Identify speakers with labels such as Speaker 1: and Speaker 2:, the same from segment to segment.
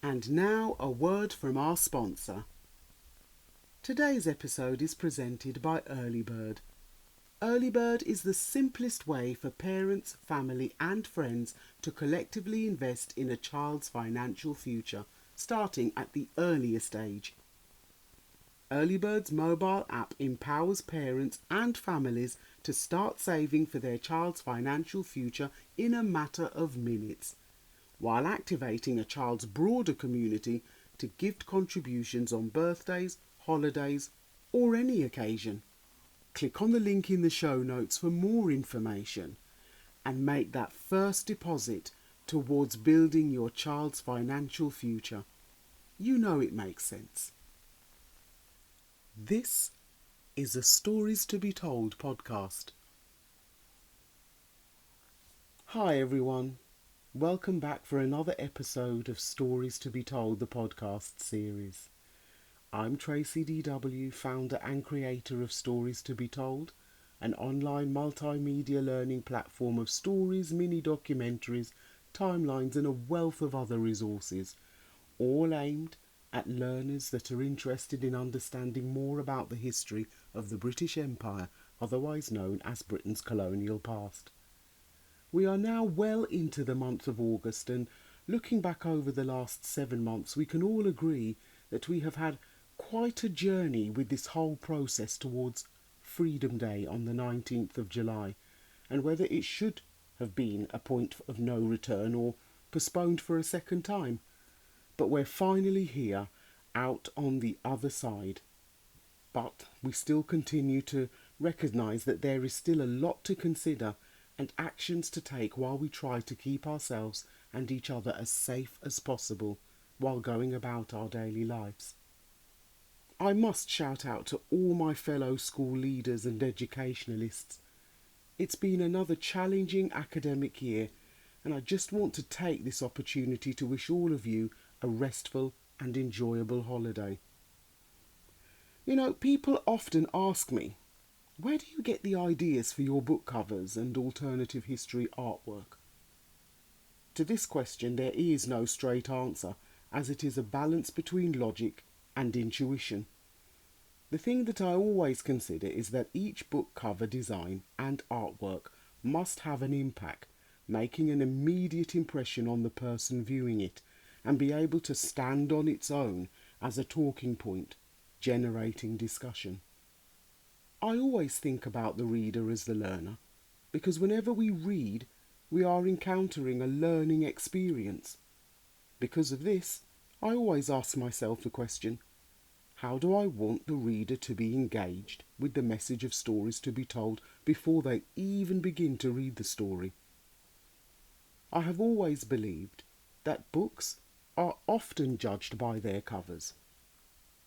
Speaker 1: And now a word from our sponsor. Today's episode is presented by Early Bird. Early Bird is the simplest way for parents, family and friends to collectively invest in a child's financial future, starting at the earliest age. Early Bird's mobile app empowers parents and families to start saving for their child's financial future in a matter of minutes, while activating a child's broader community to gift contributions on birthdays, holidays, or any occasion. Click on the link in the show notes for more information and make that first deposit towards building your child's financial future. You know it makes sense. This is a Stories to be Told podcast. Hi everyone. Welcome back for another episode of Stories to be Told, the podcast series. I'm Tracy DW, founder and creator of Stories to be Told, an online multimedia learning platform of stories, mini documentaries, timelines and a wealth of other resources, all aimed at learners that are interested in understanding more about the history of the British Empire, otherwise known as Britain's colonial past. We are now well into the month of August, and looking back over the last 7 months, we can all agree that we have had quite a journey with this whole process towards Freedom Day on the 19th of July, and whether it should have been a point of no return or postponed for a second time. But we're finally here, out on the other side. But we still continue to recognise that there is still a lot to consider and actions to take while we try to keep ourselves and each other as safe as possible while going about our daily lives. I must shout out to all my fellow school leaders and educationalists. It's been another challenging academic year, and I just want to take this opportunity to wish all of you a restful and enjoyable holiday. You know, people often ask me, where do you get the ideas for your book covers and alternative history artwork? To this question there is no straight answer, as it is a balance between logic and intuition. The thing that I always consider is that each book cover design and artwork must have an impact, making an immediate impression on the person viewing it, and be able to stand on its own as a talking point, generating discussion. I always think about the reader as the learner, because whenever we read, we are encountering a learning experience. Because of this, I always ask myself the question, how do I want the reader to be engaged with the message of stories to be told before they even begin to read the story? I have always believed that books are often judged by their covers,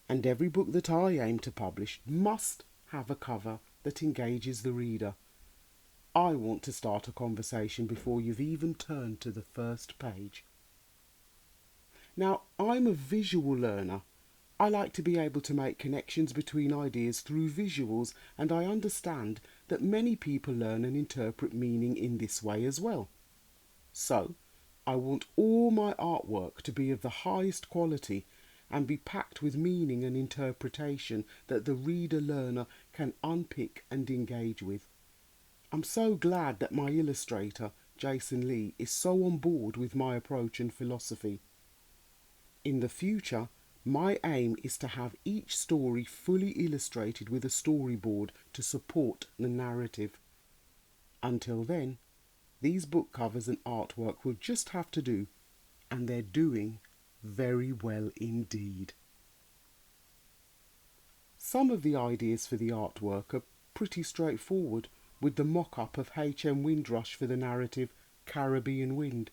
Speaker 1: and every book that I aim to publish must have a cover that engages the reader. I want to start a conversation before you've even turned to the first page. Now, I'm a visual learner. I like to be able to make connections between ideas through visuals, and I understand that many people learn and interpret meaning in this way as well. So, I want all my artwork to be of the highest quality and be packed with meaning and interpretation that the reader-learner can unpick and engage with. I'm so glad that my illustrator, Jason Lee, is so on board with my approach and philosophy. In the future, my aim is to have each story fully illustrated with a storyboard to support the narrative. Until then, these book covers and artwork will just have to do, and they're doing very well indeed. Some of the ideas for the artwork are pretty straightforward, with the mock-up of H.M. Windrush for the narrative Caribbean Wind.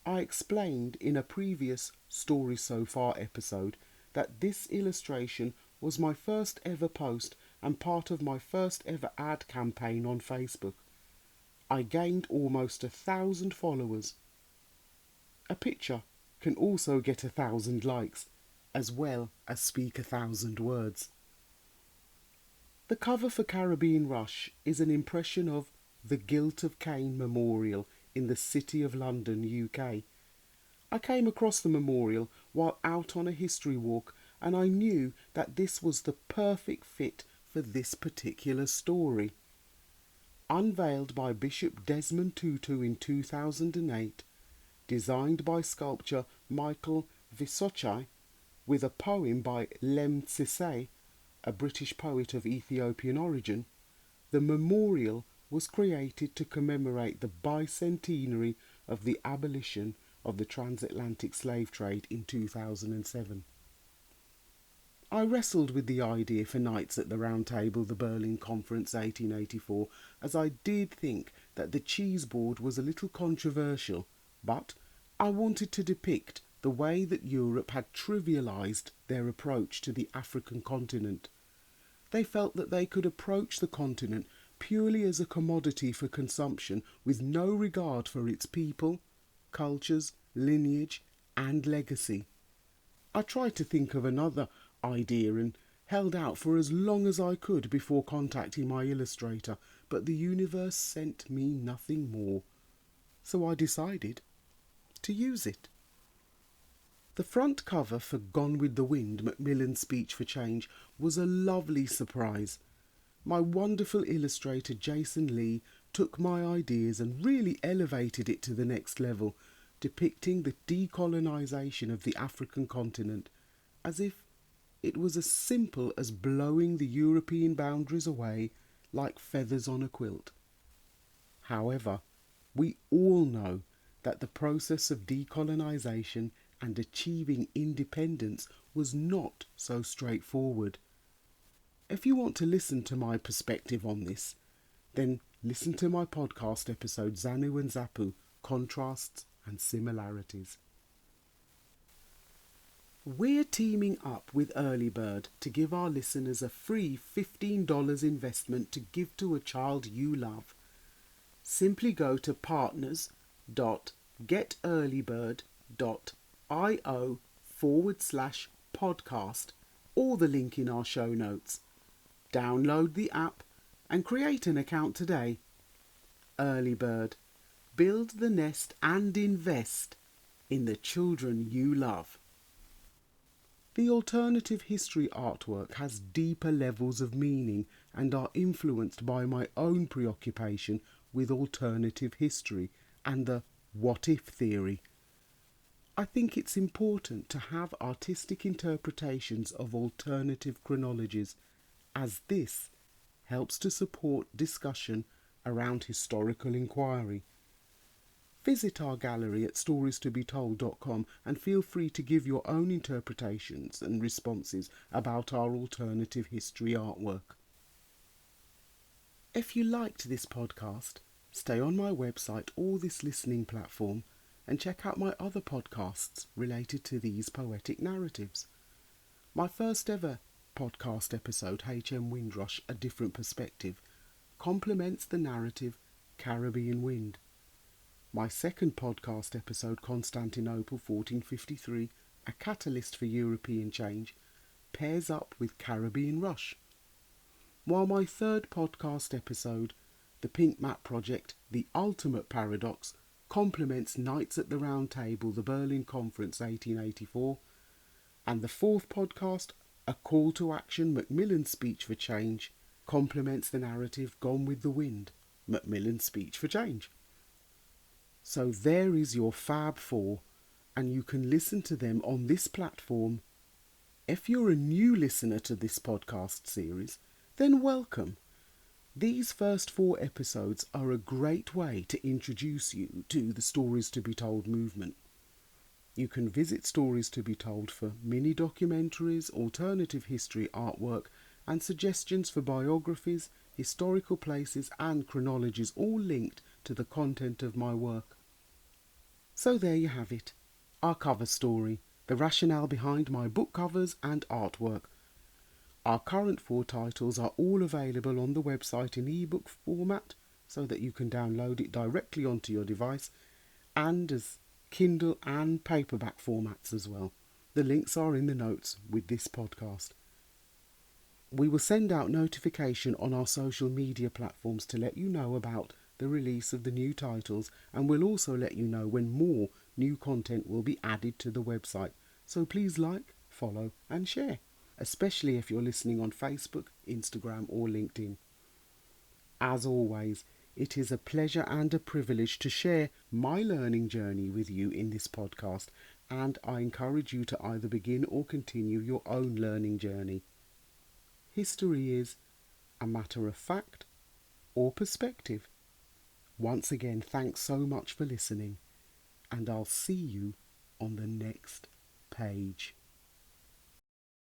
Speaker 1: I explained in a previous Story So Far episode that this illustration was my first ever post and part of my first ever ad campaign on Facebook. I gained almost 1,000 followers. A picture can also get 1,000 likes, as well as speak 1,000 words. The cover for Caribbean Rush is an impression of the Guilt of Cain Memorial in the City of London, UK. I came across the memorial while out on a history walk, and I knew that this was the perfect fit for this particular story. Unveiled by Bishop Desmond Tutu in 2008, designed by sculptor Michael Visochai, with a poem by Lem Tsese, a British poet of Ethiopian origin, the memorial was created to commemorate the bicentenary of the abolition of the transatlantic slave trade in 2007. I wrestled with the idea for Knights at the Round Table, the Berlin Conference 1884, as I did think that the cheese board was a little controversial, but I wanted to depict the way that Europe had trivialised their approach to the African continent. They felt that they could approach the continent purely as a commodity for consumption with no regard for its people, cultures, lineage and legacy. I tried to think of another idea and held out for as long as I could before contacting my illustrator, but the universe sent me nothing more. So I decided to use it. The front cover for Gone with the Wind, Macmillan's Speech for Change, was a lovely surprise. My wonderful illustrator Jason Lee took my ideas and really elevated it to the next level, depicting the decolonisation of the African continent, as if it was as simple as blowing the European boundaries away like feathers on a quilt. However, we all know that the process of decolonisation and achieving independence was not so straightforward. If you want to listen to my perspective on this, then listen to my podcast episode Zanu and Zapu, Contrasts and Similarities. We're teaming up with Early Bird to give our listeners a free $15 investment to give to a child you love. Simply go to partners.getearlybird.io/podcast or the link in our show notes. Download the app and create an account today. Early Bird. Build the nest and invest in the children you love. The alternative history artwork has deeper levels of meaning and are influenced by my own preoccupation with alternative history and the what-if theory. I think it's important to have artistic interpretations of alternative chronologies, as this helps to support discussion around historical inquiry. Visit our gallery at storiestobetold.com and feel free to give your own interpretations and responses about our alternative history artwork. If you liked this podcast, stay on my website or this listening platform and check out my other podcasts related to these poetic narratives. My first ever podcast episode, H.M. Windrush, A Different Perspective, complements the narrative Caribbean Wind. My second podcast episode, Constantinople 1453, A Catalyst for European Change, pairs up with Caribbean Rush. While my third podcast episode, The Pink Map Project, The Ultimate Paradox, complements Knights at the Round Table, the Berlin Conference 1884, and the fourth podcast, A Call to Action, Macmillan's Speech for Change, complements the narrative Gone with the Wind, Macmillan's Speech for Change. So there is your Fab Four, and you can listen to them on this platform. If you're a new listener to this podcast series, then welcome. These first 4 episodes are a great way to introduce you to the Stories to be Told movement. You can visit Stories to be Told for mini-documentaries, alternative history artwork, and suggestions for biographies, historical places and chronologies, all linked to the content of my work. So there you have it, our cover story, the rationale behind my book covers and artwork. Our current 4 titles are all available on the website in ebook format, so that you can download it directly onto your device, and as Kindle and paperback formats as well. The links are in the notes with this podcast. We will send out notification on our social media platforms to let you know about the release of the new titles, and we'll also let you know when more new content will be added to the website. So please like, follow and share, especially if you're listening on Facebook, Instagram or LinkedIn. As always, it is a pleasure and a privilege to share my learning journey with you in this podcast, and I encourage you to either begin or continue your own learning journey. History is a matter of fact or perspective. Once again, thanks so much for listening, and I'll see you on the next page.